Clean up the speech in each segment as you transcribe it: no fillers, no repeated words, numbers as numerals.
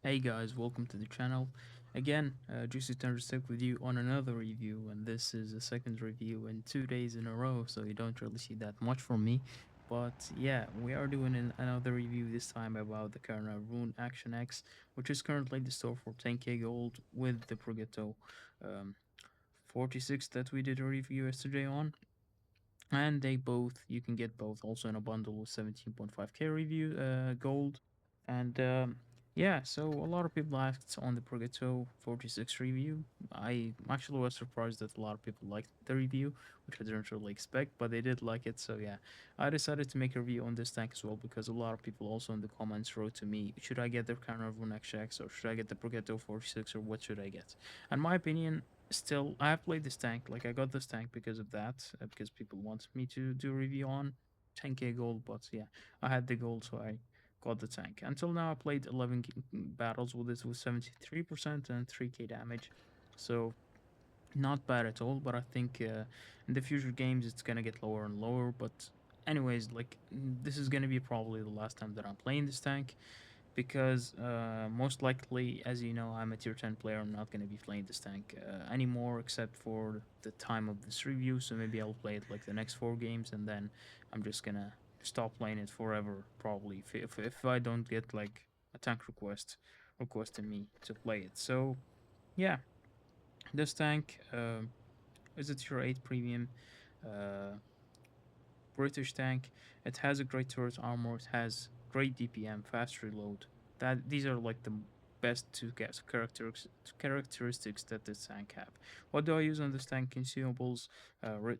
Hey guys, welcome to the channel. Again, Juicy Thunderstick with you on another review, and this is the second review in 2 days in a row, so you don't really see that much from me. But yeah, we are doing another review this time about the Caernarvon Action X, which is currently the store for 10k gold with the Progetto um, 46 that we did a review yesterday on. And you can get both also in a bundle with 17.5k review gold. And yeah, so a lot of people asked on the Progetto 46 review. I actually was surprised that a lot of people liked the review, which I didn't really expect, but they did like it. So yeah, I decided to make a review on this tank as well because a lot of people also in the comments wrote to me, should I get the Caernarvon XX or should I get the Progetto 46 or what should I get? And my opinion, still, I have played this tank. Like, I got this tank because of that, because people wanted me to do a review on 10k gold. But yeah, I had the gold, so I got the tank. Until now, I played 11 battles with this with 73% and 3k damage. So not bad at all. But I think in the future games, it's gonna get lower and lower. But anyways, like, this is gonna be probably the last time that I'm playing this tank because most likely, as you know, I'm a tier 10 player. I'm not going to be playing this tank anymore except for the time of this review. So maybe I'll play it like the next 4 games and then I'm just going to stop playing it forever, probably, if I don't get like a tank requesting me to play it. So yeah, this tank is a tier 8 premium. Uh, British tank. It has a great turret armor. It has great DPM, fast reload. That these are like the best two characteristics that this tank have. What do I use on this tank? Consumables,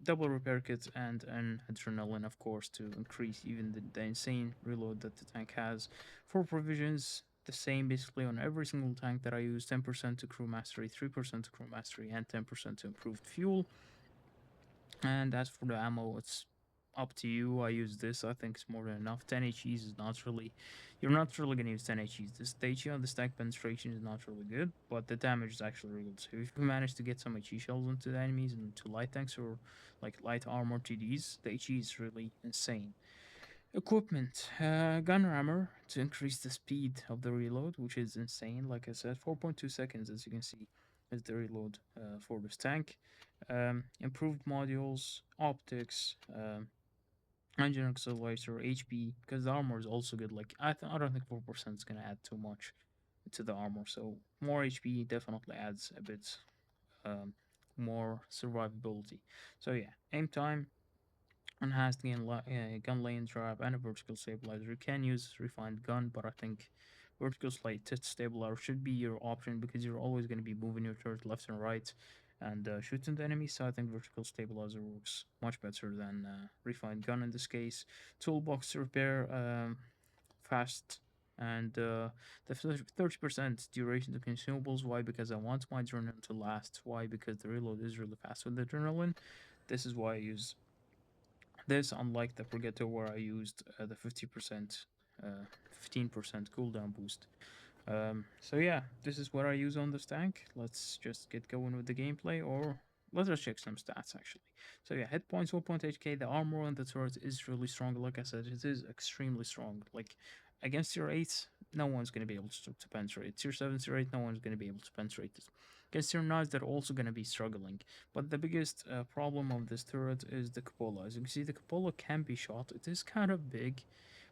double repair kit, and an adrenaline, of course, to increase even the insane reload that the tank has. For provisions, the same basically on every single tank that I use. 10% to crew mastery, 3% to crew mastery, and 10% to improved fuel. And as for the ammo, it's up to you. I use this. I think it's more than enough. 10 HEs is not really. You're not really gonna use 10 HEs. The HE on the stack penetration is not really good, but the damage is actually really good. So if you manage to get some HE shells into the enemies and to light tanks or like light armor TDs, the HE is really insane. Equipment, gun rammer to increase the speed of the reload, which is insane. Like I said, 4.2 seconds, as you can see, is the reload for this tank. Improved modules, optics, engine accelerator, HP, because the armor is also good. Like I don't think 4% is gonna add too much to the armor, so more HP definitely adds a bit um, more survivability. So yeah, aim time, enhanced gun lane drive, and a vertical stabilizer. You can use refined gun, but I think vertical stabilizer should be your option because you're always going to be moving your turret left and right and shooting the enemy. So I think vertical stabilizer works much better than refined gun in this case. Toolbox to repair, fast. And the 30% duration to consumables. Why? Because I want my adrenaline to last. Why? Because the reload is really fast with the adrenaline. This is why I use this, unlike the Progetto where I used the 50%, 15% cooldown boost. So yeah, this is what I use on this tank. Let's just get going with the gameplay, or let us check some stats actually. So yeah, hit points 1.8k. The armor on the turret is really strong. Like I said, it is extremely strong. Like against tier 8, no one's going to be able to penetrate. Tier 7, tier 8, no one's going to be able to penetrate this. Against tier 9s, they're also going to be struggling. But the biggest problem of this turret is the cupola. As you can see, the cupola can be shot. It is kind of big,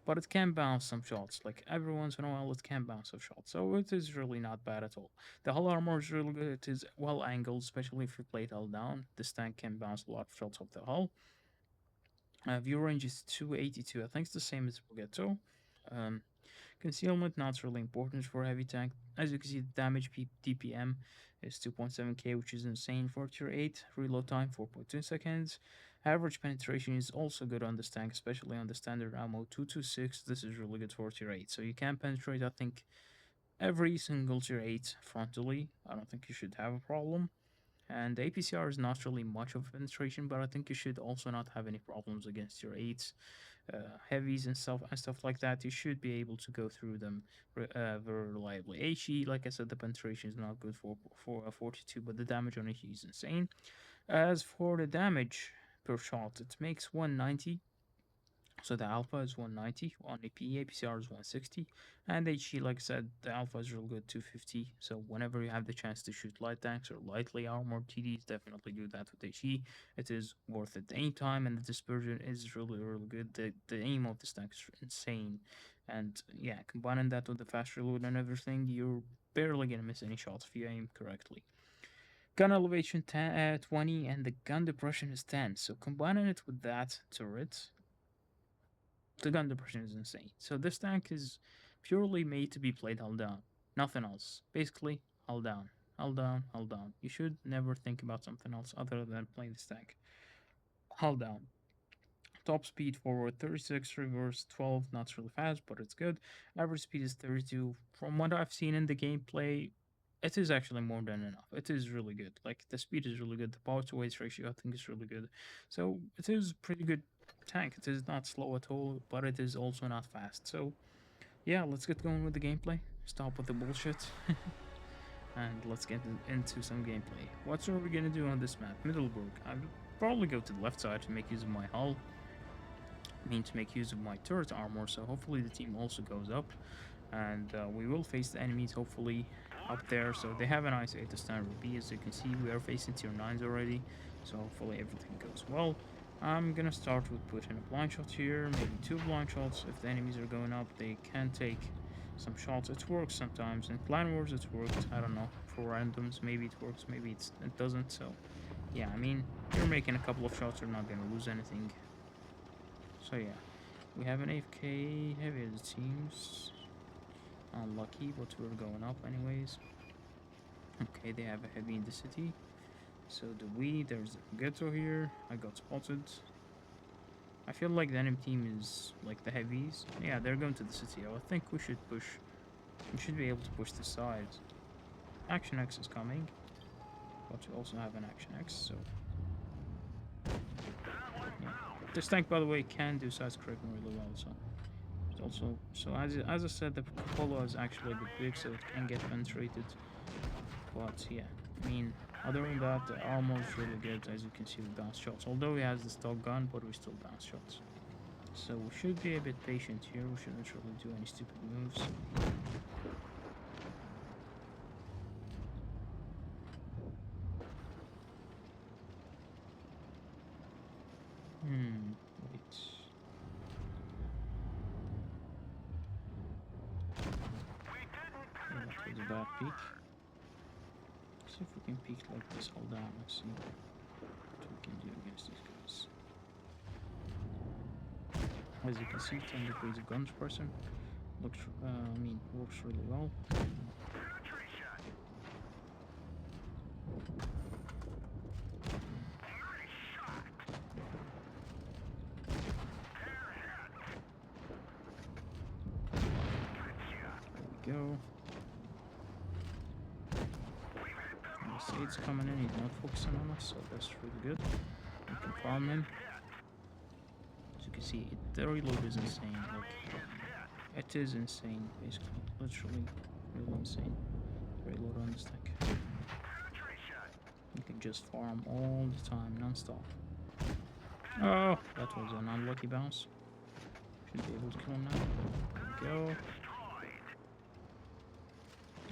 but it can bounce some shots. Like every once in a while, it can bounce a shot. So it is really not bad at all. The hull armor is really good. It is well angled, especially if you play it hull down. This tank can bounce a lot of shots off the hull. View range is 282. I think it's the same as Progetto. Um, Concealment, not really important for a heavy tank. As you can see, the damage DPM is 2.7k, which is insane for tier 8. Reload time, 4.2 seconds. Average penetration is also good on this tank, especially on the standard ammo, 226. This is really good for tier 8. So you can penetrate, I think, every single tier 8 frontally. I don't think you should have a problem. And the APCR is not really much of a penetration, but I think you should also not have any problems against your 8s, heavies and stuff like that. You should be able to go through them very reliably. HE, like I said, the penetration is not good for 42, but the damage on HE is insane. As for the damage per shot, it makes 190. So the alpha is 190 on AP, APCR is 160, and HE, like I said, the alpha is real good, 250. So whenever you have the chance to shoot light tanks or lightly armored TDs, definitely do that with HE. It is worth it. The aim time and the dispersion is really, really good. The aim of this tank is insane. And yeah, combining that with the fast reload and everything, you're barely gonna miss any shots if you aim correctly. Gun elevation 10, 20, and the gun depression is 10. So combining it with that turret, the gun depression is insane. So this tank is purely made to be played held down. Nothing else. Basically, held down. Held down, held down. You should never think about something else other than playing this tank. Held down. Top speed forward 36, reverse 12, not really fast, but it's good. Average speed is 32. From what I've seen in the gameplay, it is actually more than enough. It is really good. Like the speed is really good. The power to weight ratio I think is really good. So it is pretty good tank. It is not slow at all, but it is also not fast. So yeah, let's get going with the gameplay. Stop with the bullshit. And let's get into some gameplay. What are we gonna do on this map? Middleburg. I'll probably go to the left side to make use of my hull. To make use of my turret armor, so hopefully the team also goes up, and we will face the enemies hopefully up there. So they have an IC-8 to standard B. As you can see, we are facing tier 9s already, so hopefully everything goes well. I'm gonna start with putting a blind shot here, maybe 2 blind shots. If the enemies are going up, they can take some shots. It works sometimes. In Clan Wars it worked, I don't know, for randoms maybe it works, maybe it doesn't. So yeah, you're making a couple of shots, you're not gonna lose anything. So yeah, we have an AFK heavy, it seems. Unlucky, but we're going up anyways. Okay, they have a heavy in the city. So do we. There's a ghetto here. I got spotted. I feel like the enemy team is like the heavies. Yeah, they're going to the city. I think we should push. We should be able to push the side. Action X is coming. But we also have an Action X, so yeah. This tank, by the way, can do side scraping really well, so also, so as I said, the Polo is actually a bit big, so it can get penetrated. But yeah, other than that, the armor is really good, as you can see with bounce shots. Although he has the stock gun, but we still bounce shots. So we should be a bit patient here. We shouldn't really do any stupid moves. Wait. That was a bad peek. See if we can peek like this all down and see what we can do against these guys. As you can see, 10 degrees of gun suppressor looks, works really well. There we go. It's coming in, he's not focusing on us, so that's really good. We can farm him. As you can see, the reload is insane. Like, it is insane, basically. Literally, really insane. Reload on this tank. You can just farm all the time, non-stop. Oh, that was an unlucky bounce. Should be able to kill him now. There we go.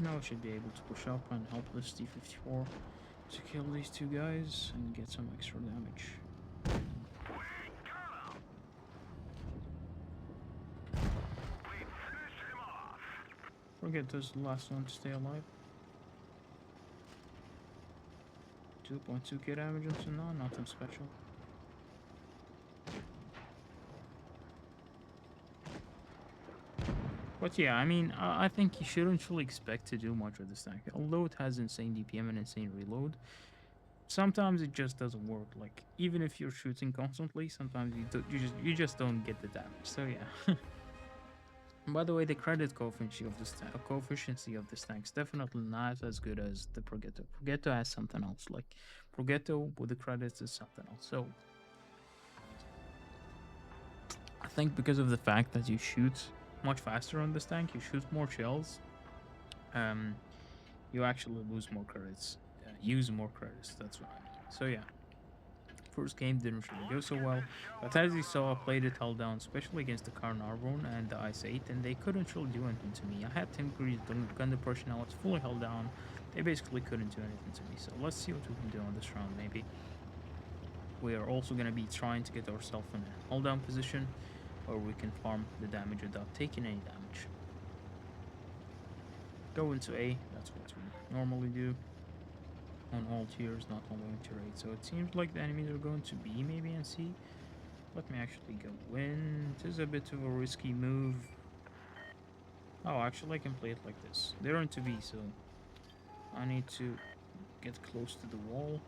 Now we should be able to push up and help this D-54 to kill these two guys and get some extra damage. Forget those last one to stay alive. 2.2k damage until now, nothing special. But yeah, I think you shouldn't really expect to do much with this tank. Although it has insane DPM and insane reload, sometimes it just doesn't work. Like, even if you're shooting constantly, sometimes you just don't get the damage. So yeah. By the way, the credit coefficient of this tank is definitely not as good as the Progetto. Progetto has something else. Like, Progetto with the credits is something else. So I think because of the fact that you shoot much faster on this tank, you shoot more shells, you actually lose more credits, use more credits. That's what I mean. So yeah, first game didn't really go so well, but as you saw, I played it held down, especially against the Caernarvon and the Ice 8, and they couldn't really do anything to me. I had 10 degrees gun depression, now it's fully held down. They basically couldn't do anything to me, so let's see what we can do on this round, maybe. We are also going to be trying to get ourselves in a hold down position, where we can farm the damage without taking any damage. Go into A, that's what we normally do on all tiers, not only on tier 8. So it seems like the enemies are going to B maybe and C. Let me actually go in. It is a bit of a risky move. Oh, actually I can play it like this. They're into B, so I need to get close to the wall.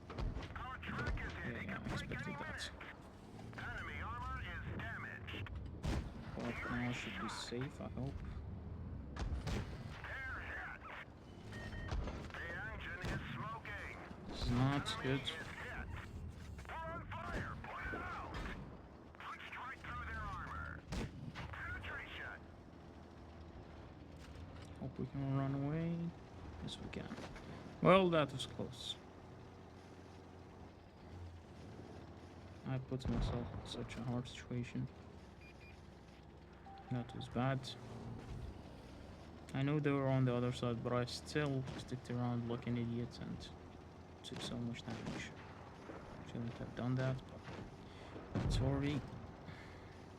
Yeah, I expected that. But now should be safe, I hope. This is not good. Hope we can run away. Yes, we can. Well, that was close. I put myself in such a hard situation. That was bad. I know they were on the other side, but I still sticked around like an idiot and took so much damage. Shouldn't have done that, but it's already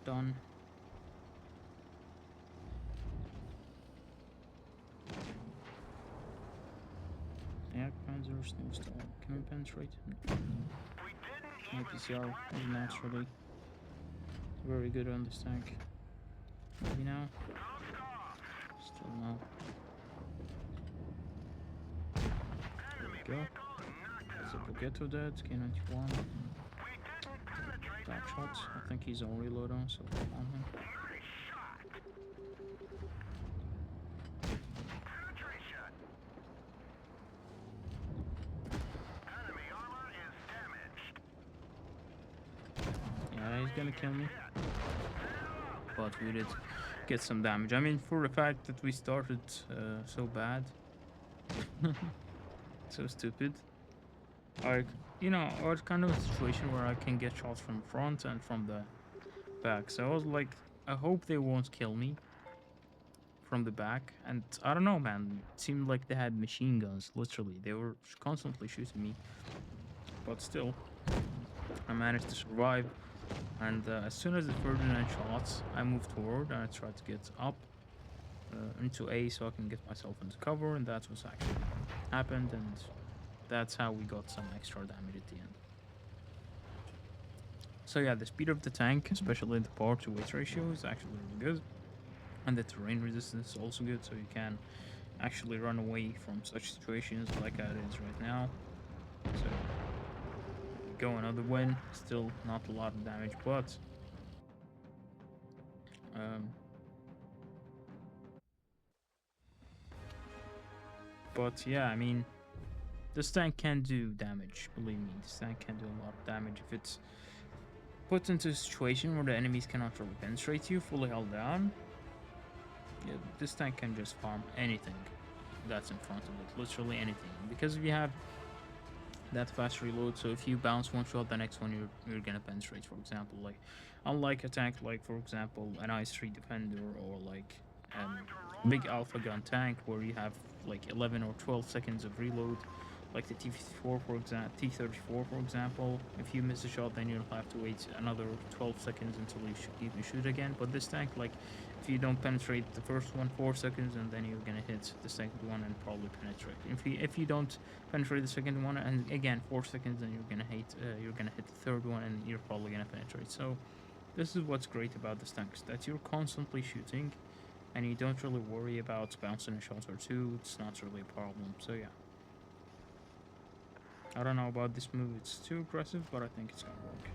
done. Yeah, Panzer Snowstorm. Can we penetrate? My PCR is naturally very good on this tank. Maybe now? Still no. There we go. Zapogetto dead, K91. That shot. I think he's on reload on, so on him. Yeah, he's gonna kill me. But we did get some damage. I mean, for the fact that we started so bad. So stupid. Like, you know, I was kind of a situation where I can get shots from front and from the back. So I was like, I hope they won't kill me from the back. And I don't know, man. It seemed like they had machine guns, literally. They were constantly shooting me. But still, I managed to survive. And as soon as the Ferdinand shots, I moved forward and I tried to get up into A so I can get myself into cover. And that's what's actually happened. And that's how we got some extra damage at the end. So yeah, the speed of the tank, especially the power to weight ratio, is actually really good. And the terrain resistance is also good, so you can actually run away from such situations like it is right now. So go another win, still not a lot of damage, but yeah, I mean, this tank can do damage, believe me. This tank can do a lot of damage if it's put into a situation where the enemies cannot really penetrate you, fully held down. Yeah, this tank can just farm anything that's in front of it, literally anything. Because if you have that fast reload, so if you bounce one shot, the next one you're gonna penetrate, for example. Like, unlike a tank like, for example, an Ice 3 Defender or like big Alpha Gun tank where you have like 11 or 12 seconds of reload, like the T-54 for example, T-34 for example. If you miss a shot, then you'll have to wait another 12 seconds until you can shoot again. But this tank, like, if you don't penetrate the first one, 4 seconds, and then you're gonna hit the second one and probably penetrate. If you don't penetrate the second one, and again 4 seconds, then you're gonna hit the third one, and you're probably gonna penetrate. So this is what's great about this tank, is that you're constantly shooting, and you don't really worry about bouncing a shot or two. It's not really a problem. So yeah. I don't know about this move, it's too aggressive, but I think it's gonna work.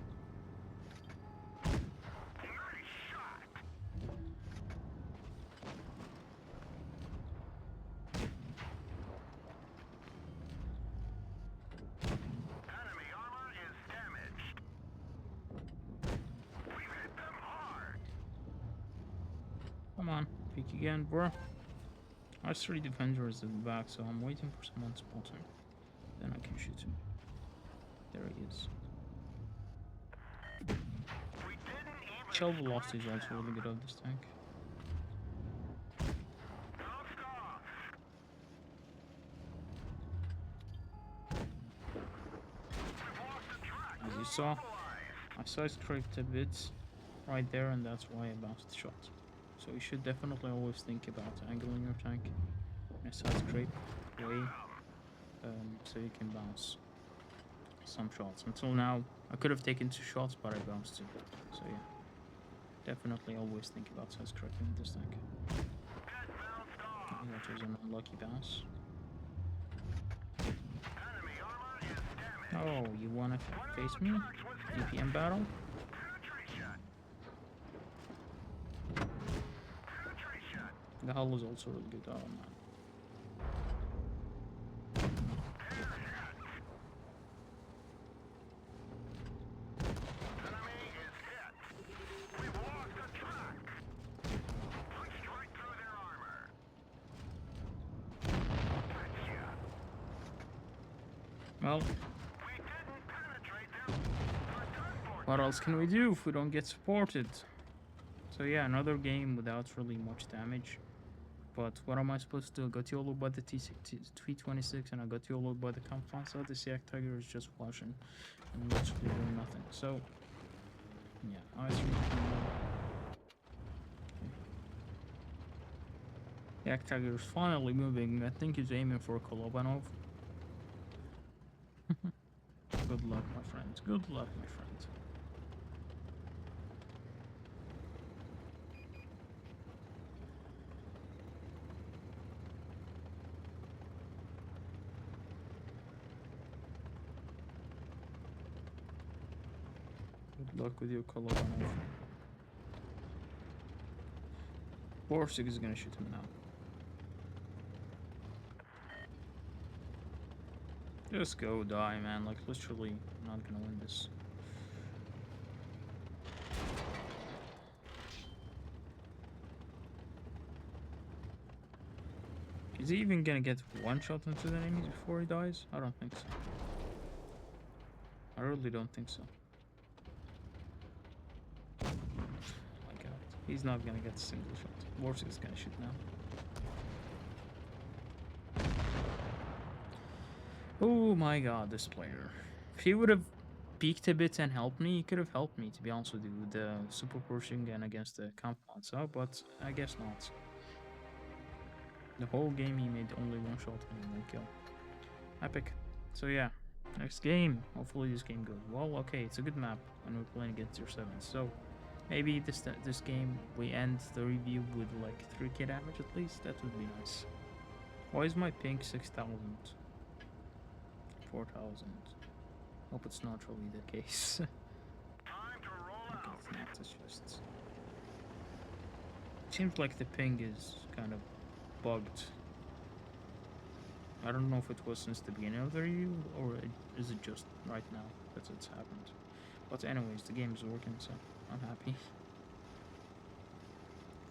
Enemy armor is damaged. We hit them hard. Come on, peek again, bro. Our 3 defender is in the back, so I'm waiting for someone to spot him. Then I can shoot him. There he is. Shell velocity is also really good on this tank. As you saw, I side-scraped a bit right there, and that's why I bounced the shot. So you should definitely always think about angling your tank in a side-scrape way, so you can bounce some shots. Until now, I could have taken 2 shots, but I bounced 2. So yeah, definitely always think about side-scraping this tank. That was an unlucky bounce. Oh, you wanna face me? DPM battle? The hull is also really good. Oh man. Well, what else can we do if we don't get supported? So yeah, another game without really much damage. But what am I supposed to do? Got YOLO by the T26 and I got YOLO by the Caernarvon, so the Yak Tiger is just flashing and literally doing nothing. So yeah, ice cream. Yak Tiger is finally moving. I think he's aiming for Kolobanov. Good luck, my friend. Good luck, my friend. Good luck with your Kolobanov. Borsig is gonna shoot him now. Just go die, man. Like, literally, I'm not gonna win this. Is he even gonna get 1 shot into the enemies before he dies? I don't think so. I really don't think so. Oh my god. He's not gonna get a single shot. Borsig is gonna shoot now. Oh my god, this player. If he would have peeked a bit and helped me, he could have helped me, to be honest with you, with the super pushing and against the Caernarvon, so, but I guess not. The whole game he made only 1 shot and 1 kill. Epic. So yeah, next game. Hopefully this game goes well. Okay, it's a good map and we're playing against tier 7, so maybe this game we end the review with like 3k damage at least. That would be nice. Why is my ping 6,000? 4,000. Hope it's not really the case. Okay, it's not, it's just... Seems like the ping is kind of bugged. I don't know if it was since the beginning of the review, or is it just right now that it's happened. But anyways, the game is working, so I'm happy.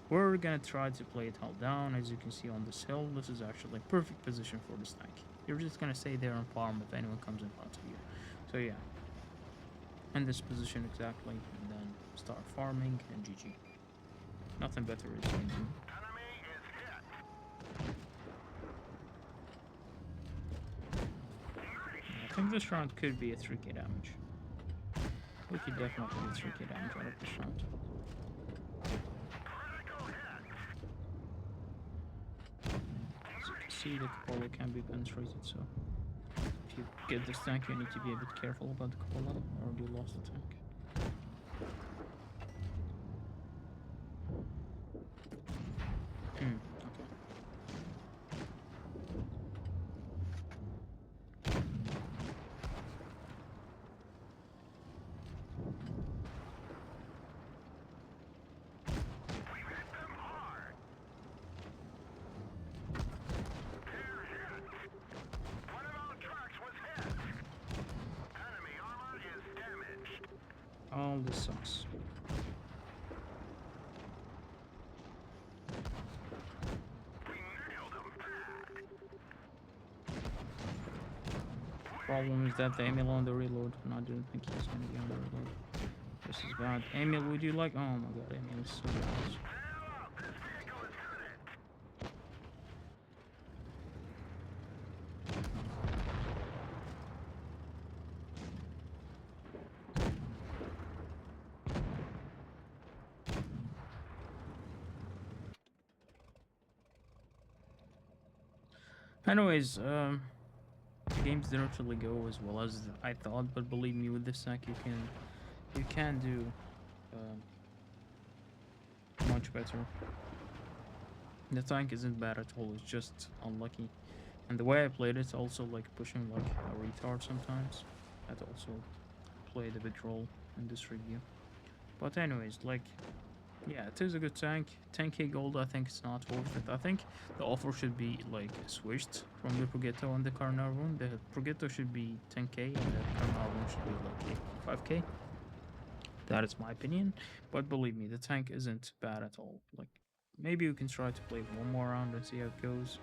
We're gonna try to play it held down. As you can see on this hill, this is actually a perfect position for this tank. You're just gonna stay there and farm if anyone comes in front of you. So yeah, in this position exactly, and then start farming and GG. Nothing better is going to do. I think this round could be a 3k damage. We could definitely get 3k damage out of this round. As you can see, the Cupola can be penetrated, so if you get this tank, you need to be a bit careful about the Cupola, or you lost the tank. Okay. Oh, this sucks. Problem is that the Emil on the reload, and I didn't think he was going to be on the reload. This is bad. Emil, would you like? Oh my god, Emil is so bad. Anyways, the games didn't really go as well as I thought, but believe me, with this tank you can do um, much better. The tank isn't bad at all, it's just unlucky. And the way I played it, also like pushing like a retard sometimes. That also played a big role in this review. But anyways, like, yeah, it is a good tank. 10k gold, I think it's not worth it. I think the offer should be like switched from the Progetto and the Caernarvon. The Progetto should be 10k and the Caernarvon should be like 5k. That is my opinion. But believe me, the tank isn't bad at all. Like, maybe you can try to play one more round and see how it goes.